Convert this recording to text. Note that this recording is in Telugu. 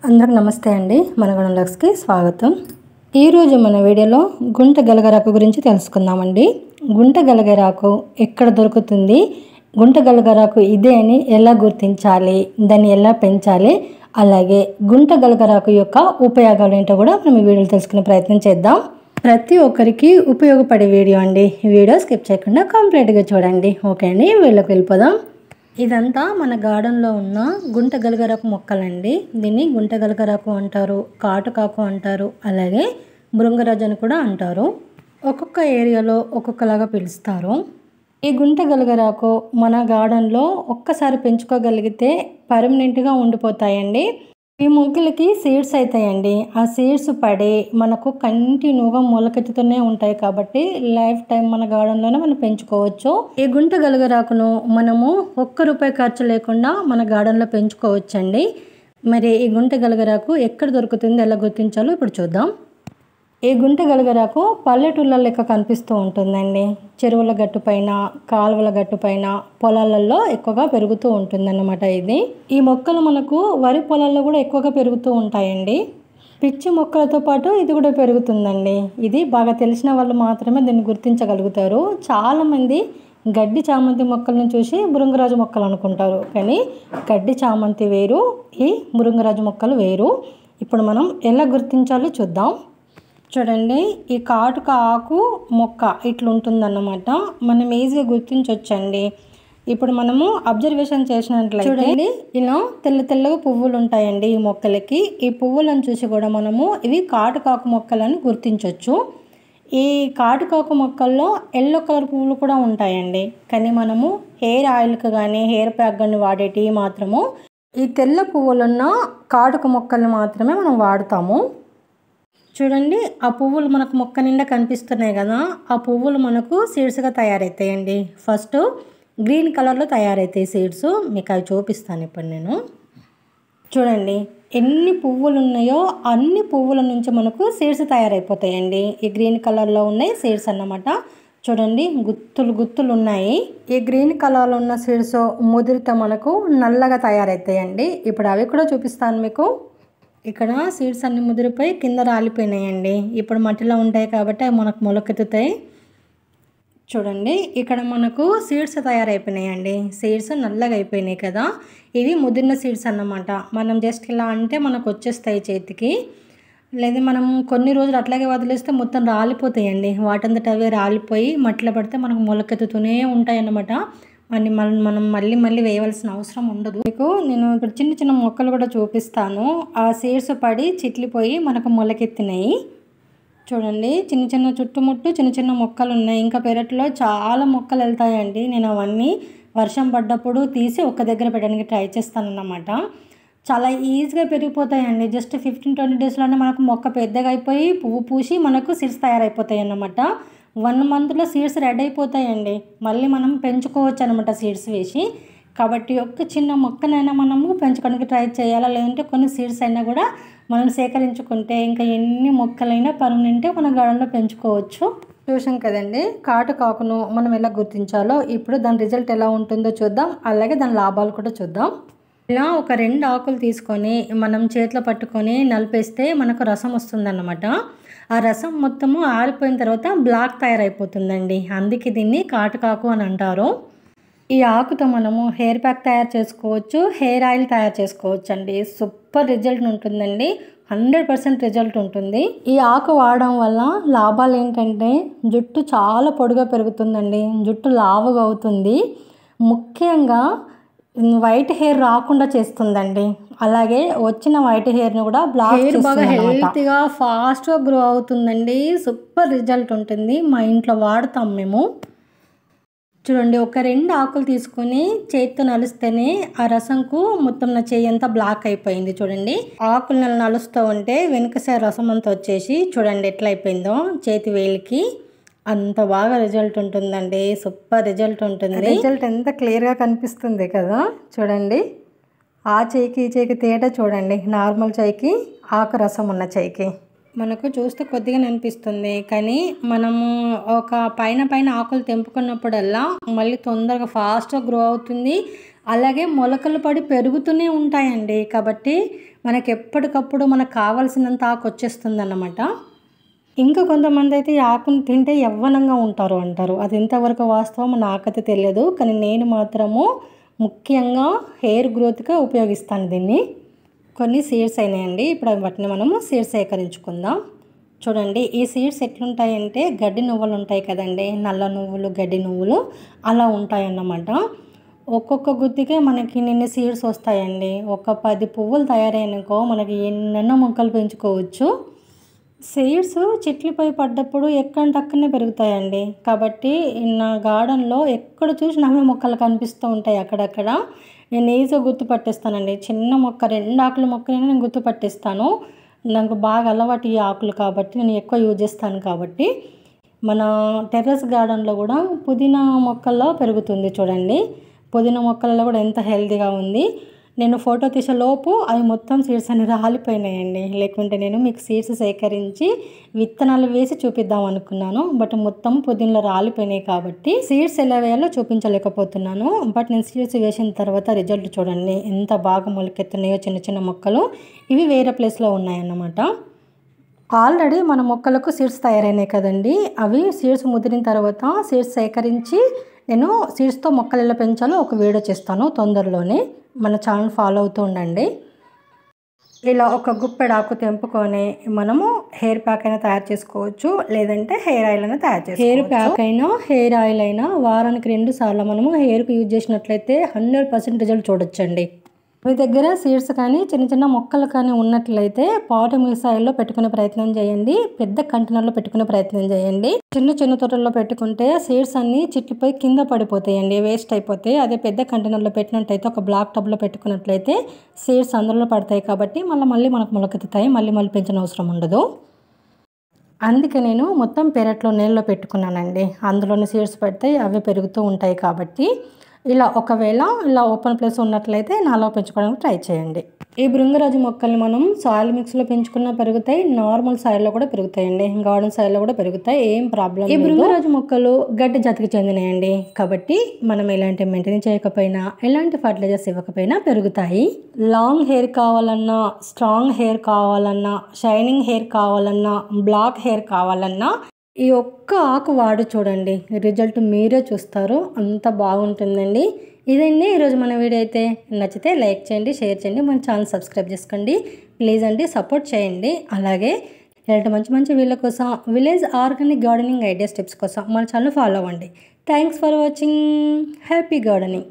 అందరికి నమస్తే అండి. మనగణ లక్స్కి స్వాగతం. ఈరోజు మన వీడియోలో గుంట గలగరాకు గురించి తెలుసుకుందామండి. గుంట గలగరాకు ఎక్కడ దొరుకుతుంది, గుంట గలగరాకు ఇదే అని ఎలా గుర్తించాలి, దాన్ని ఎలా పెంచాలి, అలాగే గుంట గలగరాకు యొక్క ఉపయోగాలు ఏంటో కూడా మనం ఈ వీడియోలో తెలుసుకునే ప్రయత్నం చేద్దాం. ప్రతి ఒక్కరికి ఉపయోగపడే వీడియో అండి. ఈ వీడియో స్కిప్ చేయకుండా కంప్లీట్గా చూడండి. ఓకే అండి, వీడియోకి వెళ్ళిపోదాం. ఇదంతా మన గార్డెన్లో ఉన్న గుంట గలగరాకు మొక్కలండి. దీన్ని గుంట గలగరాకు అంటారు, కాటుకాకు అంటారు, అలాగే భృంగరాజు అని కూడా అంటారు. ఒక్కొక్క ఏరియాలో ఒక్కొక్కలాగా పిలుస్తారు. ఈ గుంట గలగరాకు మన గార్డెన్లో ఒక్కసారి పెంచుకోగలిగితే పర్మనెంట్గా ఉండిపోతాయండి. ఈ మొక్కలకి సీడ్స్ అవుతాయండి. ఆ సీడ్స్ పడి మనకు కంటిన్యూగా మొలకెత్తుతూనే ఉంటాయి కాబట్టి లైఫ్ టైం మన గార్డెన్లోనే మనం పెంచుకోవచ్చు. ఈ గుంట గలగరాకును మనము ₹1 ఖర్చు లేకుండా మన గార్డెన్లో పెంచుకోవచ్చండి. మరి ఈ గుంట గలగరాకు ఎక్కడ దొరుకుతుంది, ఎలా గుర్తించాలో ఇప్పుడు చూద్దాం. ఈ గుంట గలగరాకు పల్లెటూళ్ళ లెక్క కనిపిస్తూ ఉంటుందండి. చెరువుల గట్టు పైన, కాలువల గట్టు పైన, పొలాలలో ఎక్కువగా పెరుగుతూ ఉంటుందన్నమాట. ఈ మొక్కలు మనకు వరి పొలాల్లో కూడా ఎక్కువగా పెరుగుతూ ఉంటాయండి. పిచ్చి మొక్కలతో పాటు ఇది కూడా పెరుగుతుందండి. ఇది బాగా తెలిసిన వాళ్ళు మాత్రమే దీన్ని గుర్తించగలుగుతారు. చాలామంది గడ్డి చామంతి మొక్కలను చూసి భృంగరాజు మొక్కలు అనుకుంటారు, కానీ గడ్డి చామంతి వేరు, ఈ భృంగరాజు మొక్కలు వేరు. ఇప్పుడు మనం ఎలా గుర్తించాలో చూద్దాం. చూడండి, ఈ కాటుక ఆకు మొక్క ఇట్లుంటుందన్నమాట. మనం ఈజీగా గుర్తించవచ్చండి. ఇప్పుడు మనము అబ్జర్వేషన్ చేసినట్లయితే చూడండి, ఇలా తెల్ల తెల్లగా పువ్వులు ఉంటాయండి ఈ మొక్కలకి. ఈ పువ్వులను చూసి కూడా మనము ఇవి కాటుకాకు మొక్కలని గుర్తించవచ్చు. ఈ కాటుకాకు మొక్కల్లో ఎల్లో కలర్ పువ్వులు కూడా ఉంటాయండి, కానీ మనము హెయిర్ ఆయిల్కి కానీ హెయిర్ ప్యాక్ కానీ వాడేటివి మాత్రము ఈ తెల్ల పువ్వులున్న కాటుక మొక్కల్ని మాత్రమే మనం వాడతాము. చూడండి, ఆ పువ్వులు మనకు మొక్క నిండా కనిపిస్తున్నాయి కదా, ఆ పువ్వులు మనకు సీడ్స్గా తయారవుతాయండి. ఫస్ట్ గ్రీన్ కలర్లో తయారవుతాయి సీడ్స్. మీకు అవి చూపిస్తాను ఇప్పుడు నేను. చూడండి, ఎన్ని పువ్వులు ఉన్నాయో అన్ని పువ్వుల నుంచి మనకు సీడ్స్ తయారైపోతాయండి. ఈ గ్రీన్ కలర్లో ఉన్నాయి సీడ్స్ అన్నమాట. చూడండి, గుత్తులు గుత్తులు ఉన్నాయి. ఈ గ్రీన్ కలర్లో ఉన్న సీడ్స్ ముదిరితే మనకు నల్లగా తయారవుతాయండి. ఇప్పుడు అవి కూడా చూపిస్తాను మీకు. ఇక్కడ సీడ్స్ అన్ని ముదిరిపోయి కింద రాలిపోయినాయండి. ఇప్పుడు మట్టిలో ఉంటాయి కాబట్టి అవి మనకు మొలకెత్తుతాయి. చూడండి, ఇక్కడ మనకు సీడ్స్ తయారైపోయినాయండి. సీడ్స్ నల్లగా అయిపోయినాయి కదా, ఇవి ముదిరిన సీడ్స్ అన్నమాట. మనం జస్ట్ ఇలా అంటే మనకు వచ్చేస్తాయి చేతికి. లేదా మనం కొన్ని రోజులు అట్లాగే వదిలేస్తే మొత్తం రాలిపోతాయండి. వాటంతట అవే రాలిపోయి మట్టిలో పడితే మనకు మొలకెత్తుతూనే ఉంటాయి అన్నమాట. మనం మళ్ళీ వేయవలసిన అవసరం ఉండదు. మీకు నేను ఇప్పుడు చిన్న చిన్న మొక్కలు కూడా చూపిస్తాను. ఆ సీడ్స్ పడి చిట్లిపోయి మనకు మొలకెత్తినాయి. చూడండి, చిన్న చిన్న చుట్టుముట్టు చిన్న చిన్న మొక్కలు ఉన్నాయి. ఇంకా పెరట్లో చాలా మొక్కలు వెళ్తాయండి. నేను అవన్నీ వర్షం పడ్డప్పుడు తీసి ఒక దగ్గర పెట్టడానికి ట్రై చేస్తాను అన్నమాట. చాలా ఈజీగా పెరిగిపోతాయండి. జస్ట్ 15-20 డేస్లోనే మనకు మొక్క పెద్దగా అయిపోయి పువ్వు పూసి మనకు సీడ్స్ తయారైపోతాయి అన్నమాట. 1 మంత్లో సీడ్స్ రెడీ అయిపోతాయండి. మళ్ళీ మనం పెంచుకోవచ్చు అనమాట సీడ్స్ వేసి. కాబట్టి ఒక్క చిన్న మొక్కనైనా మనము పెంచుకోవడానికి ట్రై చేయాలా, లేదంటే కొన్ని సీడ్స్ అయినా కూడా మనం సేకరించుకుంటే ఇంకా ఎన్ని మొక్కలైనా పర్మనెంట్గా మన గార్డెన్లో పెంచుకోవచ్చు. చూసాం కదండి, కాటుకాకును మనం ఎలా గుర్తించాలో. ఇప్పుడు దాని రిజల్ట్ ఎలా ఉంటుందో చూద్దాం, అలాగే దాని లాభాలు కూడా చూద్దాం. ఇలా ఒక 2 ఆకులు తీసుకొని మనం చేతిలో పట్టుకొని నలిపేస్తే మనకు రసం వస్తుందన్నమాట. ఆ రసం మొత్తము ఆరిపోయిన తర్వాత బ్లాక్ తయారైపోతుందండి. అందుకే దీన్ని కాటుకాకు అని అంటారు. ఈ ఆకుతో మనము హెయిర్ ప్యాక్ తయారు చేసుకోవచ్చు, హెయిర్ ఆయిల్ తయారు చేసుకోవచ్చు అండి. సూపర్ రిజల్ట్ ఉంటుందండి. 100% రిజల్ట్ ఉంటుంది. ఈ ఆకు వాడడం వల్ల లాభాలు ఏంటంటే జుట్టు చాలా పొడిగా పెరుగుతుందండి, జుట్టు లావుగా అవుతుంది, ముఖ్యంగా వైట్ హెయిర్ రాకుండా చేస్తుందండి. అలాగే వచ్చిన వైట్ హెయిర్ని కూడా బ్లాక్ హెయిర్ బాగా హెల్తీగా ఫాస్ట్గా గ్రో అవుతుందండి. సూపర్ రిజల్ట్ ఉంటుంది. మా ఇంట్లో వాడతాం మేము. చూడండి, ఒక 2 ఆకులు తీసుకొని చేతితో నలిస్తేనే ఆ రసంకు మొత్తం నా చేయి అంతా బ్లాక్ అయిపోయింది. చూడండి, ఆకులు నలుస్తూ ఉంటే వెనుక సైడ్ రసం అంతా వచ్చేసి చూడండి ఎట్లా అయిపోయిందో. చేతి వేలికి అంత బాగా రిజల్ట్ ఉంటుందండి. సూపర్ రిజల్ట్ ఉంటుంది. రిజల్ట్ ఎంత క్లియర్గా కనిపిస్తుంది కదా. చూడండి, ఆ చేయికి ఈ చేయికి తేడా చూడండి. నార్మల్ చేయికి ఆకు రసం ఉన్న చేయికి మనకు చూస్తే కొద్దిగానే అనిపిస్తుంది, కానీ మనము ఒక పైన ఆకులు తెంపుకున్నప్పుడల్లా మళ్ళీ తొందరగా ఫాస్ట్గా గ్రో అవుతుంది. అలాగే మొలకలు పడి పెరుగుతూనే ఉంటాయండి. కాబట్టి మనకి ఎప్పటికప్పుడు మనకు కావాల్సినంత ఆకు వచ్చేస్తుంది అన్నమాట. ఇంకా కొంతమంది అయితే ఈ ఆకును తింటే యవ్వనంగా ఉంటారు అంటారు. అది ఎంతవరకు వాస్తవం నాకైతే తెలియదు. కానీ నేను మాత్రము ముఖ్యంగా హెయిర్ గ్రోత్గా ఉపయోగిస్తాను దీన్ని. కొన్ని సీడ్స్ అయినాయండి. ఇప్పుడు వాటిని మనము సీడ్స్ సేకరించుకుందాం. చూడండి, ఈ సీడ్స్ ఎట్లుంటాయంటే గడ్డి నువ్వులు ఉంటాయి కదండి, నల్ల నువ్వులు, గడ్డి నువ్వులు అలా ఉంటాయన్నమాట. ఒక్కొక్క గుత్తికే మనకి నిన్న సీడ్స్ వస్తాయండి. ఒక 10 పువ్వులు తయారైనకో మనకి ఎన్నెన్నో మొక్కలు పెంచుకోవచ్చు. సీడ్స్ చెట్లపై పడ్డప్పుడు ఎక్కడంటక్కడనే పెరుగుతాయండి. కాబట్టి నా గార్డెన్లో ఎక్కడ చూసినా అవే మొక్కలు కనిపిస్తూ ఉంటాయి అక్కడక్కడ. నేను ఈజీగా గుర్తుపట్టేస్తానండి. చిన్న మొక్క 2 ఆకుల మొక్కలైనా నేను గుర్తుపట్టేస్తాను. నాకు బాగా అలవాటు ఈ ఆకులు కాబట్టి నేను ఎక్కువ యూజ్ చేస్తాను కాబట్టి. మన టెర్రస్ గార్డెన్లో కూడా పుదీనా మొక్కల్లో పెరుగుతుంది చూడండి. పుదీనా మొక్కలలో కూడా ఎంత హెల్తీగా ఉంది. నేను ఫోటో తీసేలోపు అవి మొత్తం సీడ్స్ అన్ని రాలిపోయినాయండి. లేకుంటే నేను మీకు సీడ్స్ సేకరించి విత్తనాలు వేసి చూపిద్దాం అనుకున్నాను. బట్ మొత్తం పుదీనాలో రాలిపోయినాయి కాబట్టి సీడ్స్ ఎలా వేయాలో చూపించలేకపోతున్నాను. బట్ నేను సీడ్స్ వేసిన తర్వాత రిజల్ట్ చూడండి ఎంత బాగా మొలకెత్తున్నాయో. చిన్న చిన్న మొక్కలు ఇవి వేరే ప్లేస్లో ఉన్నాయన్నమాట. ఆల్రెడీ మన మొక్కలకు సీడ్స్ తయారైనాయి కదండి. అవి సీడ్స్ ముదిరిన తర్వాత సీడ్స్ సేకరించి నేను సీడ్స్తో మొక్కలు ఎలా పెంచాలో ఒక వీడియో చేస్తాను తొందరలోనే. మన ఛానల్ ఫాలో అవుతూ ఉండండి. ఇలా ఒక గుప్పెడు ఆకు తెంపుకొని మనము హెయిర్ ప్యాక్ అయినా తయారు చేసుకోవచ్చు, లేదంటే హెయిర్ ఆయిల్ అయినా తయారు చేసుకోవచ్చు. హెయిర్ ప్యాక్ అయినా హెయిర్ ఆయిల్ అయినా వారానికి 2 సార్లు మనము హెయిర్కి యూజ్ చేసినట్లయితే 100% రిజల్ట్ చూడొచ్చండి. మీ దగ్గర సీడ్స్ కానీ చిన్న చిన్న మొక్కలు కానీ ఉన్నట్లయితే పాట్ మిక్సైల్లో పెట్టుకునే ప్రయత్నం చేయండి. పెద్ద కంటైనర్లో పెట్టుకునే ప్రయత్నం చేయండి. చిన్న చిన్న తోటల్లో పెట్టుకుంటే సీడ్స్ అన్నీ చిట్లిపోయి కింద పడిపోతాయండి, వేస్ట్ అయిపోతాయి. అదే పెద్ద కంటైనర్లో పెట్టినట్టయితే ఒక బ్లాక్ టబ్లో పెట్టుకున్నట్లయితే సీడ్స్ అందులో పడతాయి కాబట్టి మళ్ళీ మనకు మొలకెత్తుతాయి. మళ్ళీ పెంచిన అవసరం ఉండదు. అందుకే నేను మొత్తం పెరట్లో నీళ్ళలో పెట్టుకున్నానండి. అందులోని సీడ్స్ పడతాయి, అవి పెరుగుతూ ఉంటాయి కాబట్టి. ఇలా ఒకవేళ ఇలా ఓపెన్ ప్లేస్ ఉన్నట్లయితే నాలో పెంచుకోవడానికి ట్రై చేయండి. ఈ భృంగరాజు మొక్కల్ని మనం సాయిల్ మిక్స్లో పెంచుకున్నా పెరుగుతాయి, నార్మల్ సాయిల్లో కూడా పెరుగుతాయండి, గార్డెన్ సాయిల్లో కూడా పెరుగుతాయి, ఏం ప్రాబ్లం. ఈ భృంగరాజు మొక్కలు గడ్డి జాతికి చెందినాయండి కాబట్టి మనం ఎలాంటి మెయింటైన్ చేయకపోయినా, ఎలాంటి ఫర్టిలైజర్స్ ఇవ్వకపోయినా పెరుగుతాయి. లాంగ్ హెయిర్ కావాలన్నా, స్ట్రాంగ్ హెయిర్ కావాలన్నా, షైనింగ్ హెయిర్ కావాలన్నా, బ్లాక్ హెయిర్ కావాలన్నా ఈ ఒక్క ఆకు వాడి చూడండి, రిజల్ట్ మీరే చూస్తారు. అంత బాగుంటుందండి. ఇదండి ఈరోజు మన వీడియో. అయితే నచ్చితే లైక్ చేయండి, షేర్ చేయండి, మన ఛానల్ సబ్స్క్రైబ్ చేసుకోండి ప్లీజ్ అండి, సపోర్ట్ చేయండి. అలాగే ఇలాంటి మంచి మంచి వీడియోల కోసం, village organic gardening ideas tips కోసం మన ఛానల్ ఫాలో అవ్వండి. Thanks for watching. Happy gardening.